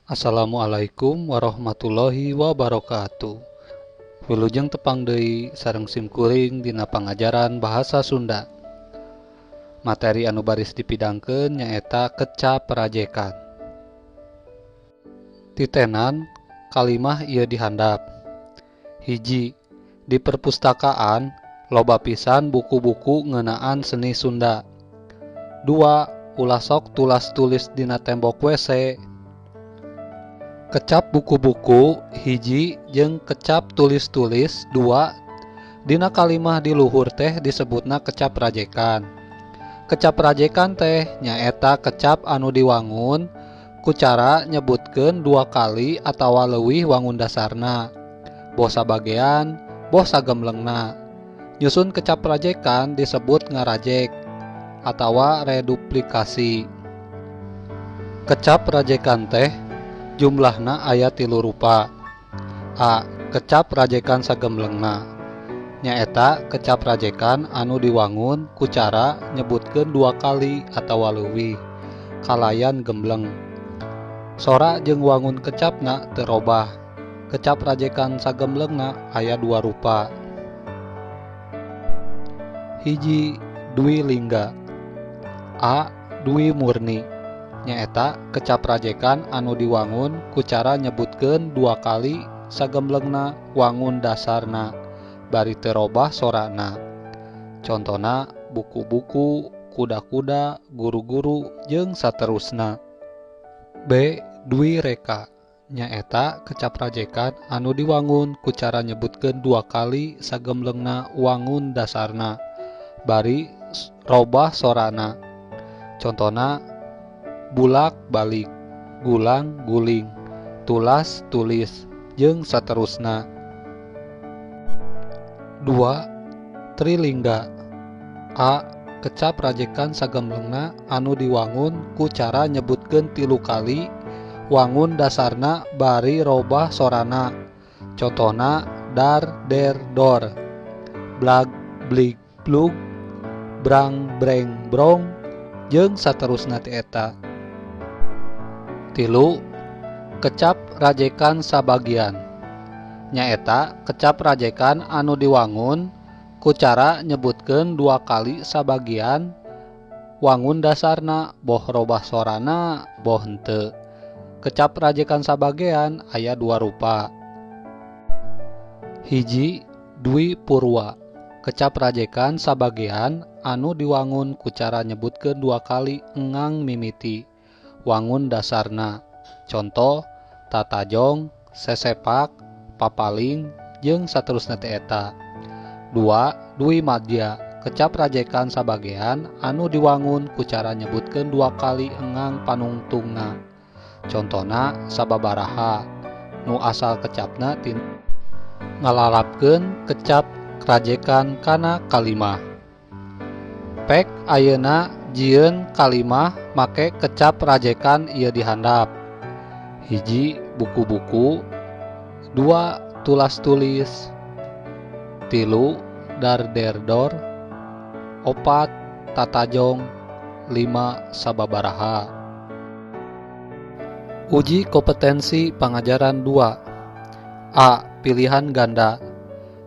Assalamualaikum warahmatullahi wabarakatuh. Wilujeng tepang deui sareng simkuring dina pangajaran bahasa Sunda. Materi anu baris dipidangkeun nyaeta kecap rajekan. Titenan kalimah ieu dihandap. Hiji, di perpustakaan loba pisan buku-buku ngeunaan seni Sunda. 2, ulah sok tulas tulis dina tembok WC. Kecap buku-buku hiji jeung kecap tulis-tulis 2 dina kalimah di luhur teh disebutna kecap rajekan. Kecap rajekan teh nyaeta kecap anu diwangun ku cara nyebutkeun 2 kali atawa leuwih wangun dasarna, boh sabagean, boh sagemlengna. Nyusun kecap rajekan disebut ngarajek atawa reduplikasi. Kecap rajekan teh jumlahna aya 3 rupa. A. Kecap rajekan sagemlengna nyaeta kecap rajekan anu diwangun ku cara nyebutkeun 2 kali atawa leuwih kalayan gembleng. Sora jeung wangun kecapna teu robah. Kecap rajekan sagemlengna aya 2 rupa. Hiji, dwi lingga. A. Dwi murni nyaeta kecap rajekan anu diwangun ku cara nyebutkeun 2 kali sagemlengna wangun dasarna bari teu robah sorana. Contona buku-buku, kuda-kuda, guru-guru, jeung saterusna. B. Dwi reka nyaeta kecap rajekan anu diwangun ku cara nyebutkeun 2 kali sagemlengna wangun dasarna bari robah sorana. Contona bulak balik, gulang guling, tulas tulis, jeung saterusna. 2. Trilingga. A. Kecap rajekan sagemlengna anu diwangun ku cara nyebutkeun 3 kali wangun dasarna bari robah sorana. Contona dar der dor, blag blig blug, brang breng brong, jeung saterusna ti eta. 3. Kecap rajekan sabagian nyaeta kecap rajekan anu diwangun ku cara nyebutkeun 2 kali sabagian wangun dasarna boh robah sorana boh henteu. Kecap rajekan sabagean aya 2 rupa. Hiji, dwi purwa kecap rajekan sabagean anu diwangun ku cara nyebutkeun 2 kali engang mimiti wangun dasarna. Contoh tatajong, sesepak, papaling, jeung saterusna teh eta. 2. Dwi madya kecap rajekan sabagean anu diwangun ku cara nyebutkeun 2 kali engang panungtungna. Contona sababaraha nu asal kecapna tina ngalalapkeun kecap rajekan kana kalimah. Pek ayeuna jieun kalimah make kecap rajekan ieu dihandap. Hiji, buku-buku. 2. Tulas tulis. 3. Dar der dor. 4. Tatajong. 5. Sababaraha. Uji kompetensi pangajaran 2. A. Pilihan ganda.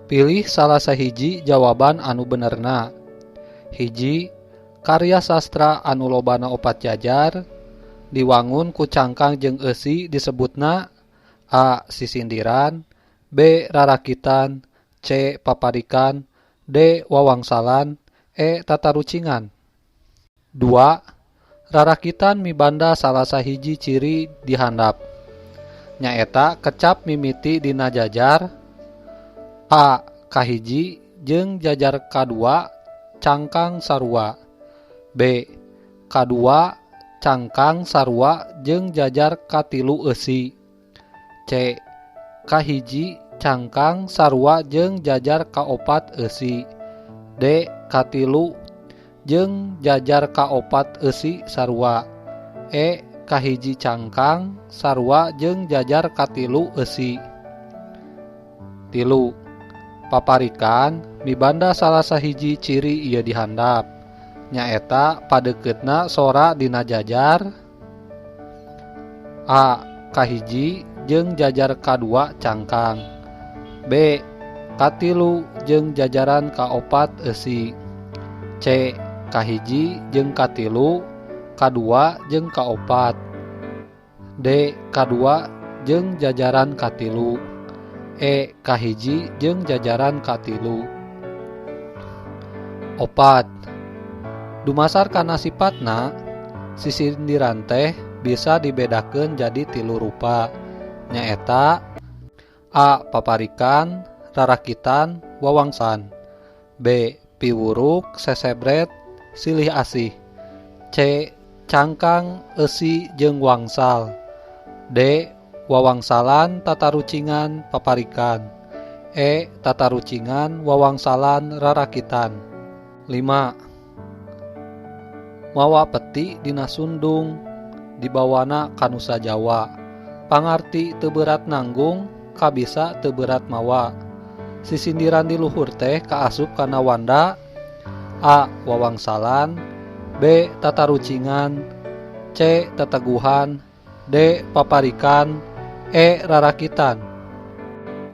Pilih salah sahiji jawaban anu benerna. Hiji, karya sastra anu lobana 4 jajar diwangun ku cangkang jeung eusi disebutna A. Sisindiran, B. Rarakitan, C. Paparikan, D. Wawangsalan, E. Tatarucingan. 2. Rarakitan mibanda salah sahiji ciri dihandap nyaeta kecap mimiti dina jajar A. Kahiji jeung jajar kadua cangkang sarua, B. Kadua cangkang sarua jeung jajar katilu eusi, C. Kahiji cangkang sarua jeung jajar kaopat eusi, D. Katilu jeung jajar kaopat eusi sarua, E. Kahiji cangkang sarua jeung jajar katilu eusi. 3. Paparikan mibanda salah sahiji ciri ieu dihandap nyaeta padekeutna sora dina jajar A. kahiji jeung jajar kadua cangkang. B. Katilu jeung jajaran kaopat eusi. C. Kahiji jeung katilu, kadua jeung kaopat. D. Kadua jeung jajaran katilu. E. Kahiji jeung jajaran katilu. Opat. Dumasar kana sifatna, sisindiran teh bisa dibedakeun jadi 3 rupa, nyaeta A. Paparikan, rarakitan, wawangsan. B. Piwuruk, sesebret, silih asih. C. Cangkang, eusi, jeung wangsal. D. Wawangsalan, tatarucingan, paparikan. E. Tatarucingan, wawangsalan, rarakitan. 5. Mawa peti dina sundung dibawana ka Nusa Jawa. Pangarti teu berat nanggung, kabisa teu berat mawa. Sisindiran di luhur teh kaasup kana wanda. A. Wawangsalan. B. Tatarucingan. C. Teteguhan. D. Paparikan. E. Rarakitan.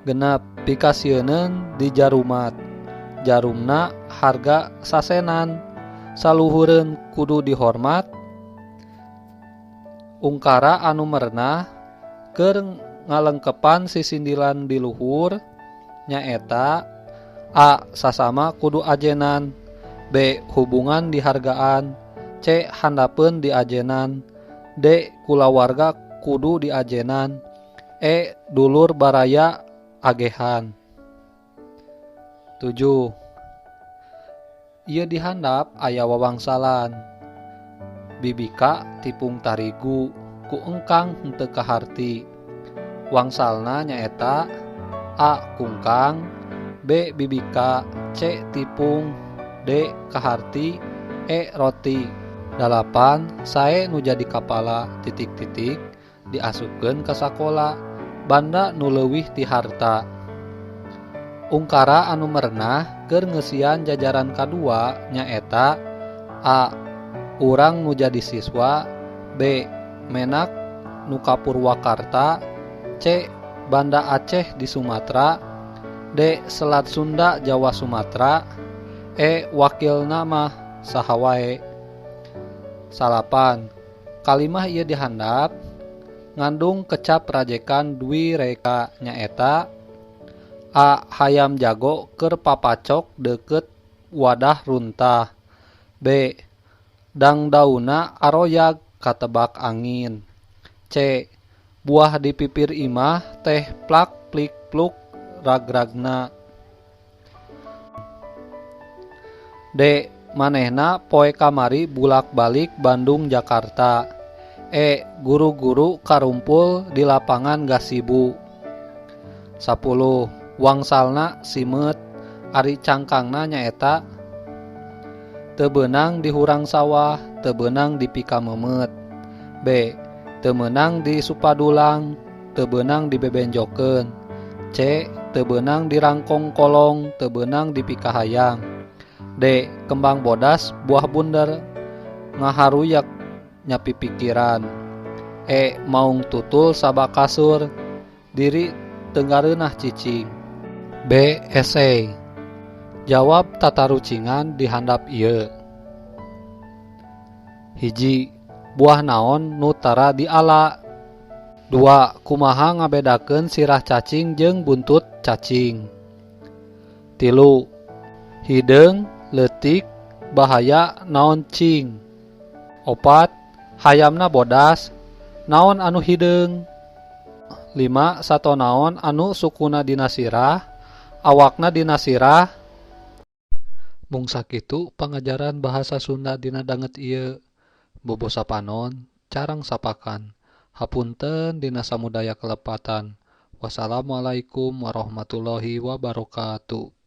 Genep pikasieun di jarumat. Jarumna harga sasenan. Saluhureun kudu dihormat. Ungkara anu merenah keur ngalengkepan sisindiran di luhur nyaeta A. Sasama kudu ajenan. B. Hubungan dihargaan. C. Handapeun di ajenan. D. Kulawarga kudu di ajenan. E. Dulur baraya agehan. 7. Ieu dihandap aya wawangsalan. Bibika tipung tarigu ku engkang henteu kaharti. Wangsalna nyaeta A. Kungkang. B. Bibika. C. Tipung. D. Kaharti. E. Roti. 8. Sae nu jadi kapala titik-titik diasupkeun ka sakola banda nu leuwih ti harta. Ungkara anu merenah keur ngeusian jajaran kadua nyaeta A. Urang nu jadi siswa. B. Menak nu ka Purwakarta. C. Banda Aceh di Sumatera. D. Selat Sunda Jawa Sumatera. E. Wakilna mah saha wae. 8. Kalimah ieu dihandap ngandung kecap rajekan dwi reka nyaeta A. Hayam jago keur papacok deukeut wadah runtah. B. Dangdauna aroyag katebak angin. C. Buah di pipir imah teh plak plik pluk ragragna. D. Manehna poe kamari bulak-balik Bandung Jakarta. E. Guru-guru karumpul di lapangan gasibu. 10. Wangsalna simet, ari cangkangna nyaeta teu beunang di hurang sawah, teu beunang di pika memet. B. Teu meunang di supadulang, teu beunang di bebenjokeun. C. Teu beunang di rangkong kolong, teu beunang di pika hayang. D. Kembang bodas buah bunder ngaharuyak nyapi pikiran. E. Maung tutul sabak kasur diri tenggareunah cicing. B. Esei. Jawab tatarucingan dihandap ieu. 1. Buah naon nu tara diala. 2. Kumaha ngabedakeun sirah cacing jeung buntut cacing. 3. Hideung, leutik, bahaya naon cing. 4. Hayamna bodas, naon anu hideung. 5. Satonaon anu sukuna dina sirah, awakna dina sirah. Mung sakitu pangajaran bahasa Sunda dina danget ieu. Bobo sapanon, carang sapakan. Hapunten dina samudaya kelepatan. Wassalamualaikum warahmatullahi wabarakatuh.